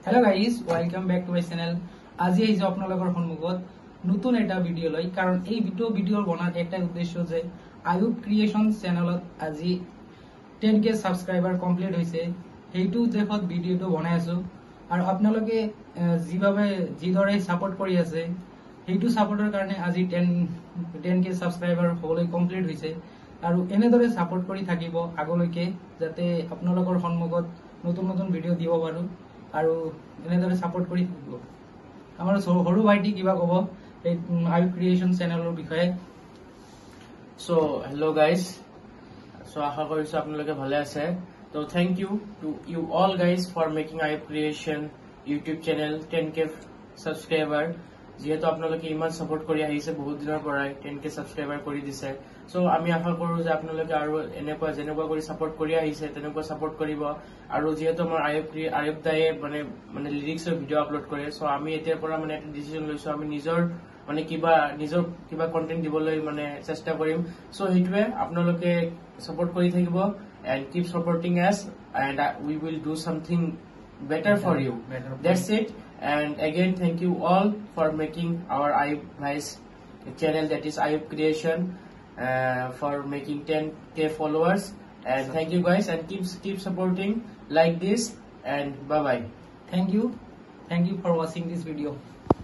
Hello guys, welcome back to my channel. আজি এই যে আপোনালোকৰ সন্মুখত নতুন এটা ভিডিও লৈ কাৰণ এই ভিডিও বনাৰ একটা উদ্দেশ্য যে আয়ুব ক্ৰিয়েশন চেনেলত আজি 10k সাবস্ক্ৰাইবাৰ কমপ্লিট হৈছে হেইটো দেখত ভিডিওটো বনাই আছো আৰু আপোনালোকে যিদৰে সাপোৰ্ট কৰি আছে হেইটো সাপোৰ্টৰ কাৰণে আজি 10k সাবস্ক্ৰাইবাৰ হবলৈ কমপ্লিট হৈছে আৰু এনেদৰে সাপোৰ্ট কৰি থাকিব আগলৈকে যাতে আপোনালোকৰ সন্মুখত নতুন ভিডিও দিব পাৰো আৰু এনেদৰে সাপোৰ্ট কৰি থাকিব আমাৰ সৰু ভাইটি কিবা কব এই আয়ুব ক্ৰিয়েশন চেনেলৰ বিষয়ে So hello guys, so আশা কৰিছো আপোনালোকে ভালে আছে তো thank you to you all guys for making Ayub Creation YouTube channel 10k subscriber যেহেতু আপোনালোকে ইমান সাপোর্ট কৰি আহিছে বহুত দিনৰ পৰাই 10k সাবস্ক্ৰাইবাৰ কৰি দিছে সো আমি আশা কৰো যে আপোনালোকে আৰু এনেকুৱা যেনেকুৱা কৰি সাপোৰ্ট কৰি আহিছে তেনেকুৱা সাপোৰ্ট কৰিব আৰু যেহেতু আমাৰ আয়ুব দায়ে মানে লিৰিক্সৰ ভিডিও আপলোড কৰে সো আমি এতিয়াৰ পৰা মানে এটা ডিসিশন লৈছো আমি নিজৰ কিবা কন্টেন্ট দিবলৈ মানে চেষ্টা কৰিম সো হেইটোৱে আপোনালোকে সাপোৰ্ট কৰি থাকিব and keep supporting us and we will do something better for you. That's it. And again, thank you all for making our Ayub Bhai's channel, that is Ayub Creation, for making 10k followers. And thank you guys, and keep supporting like this. And bye bye. Thank you for watching this video.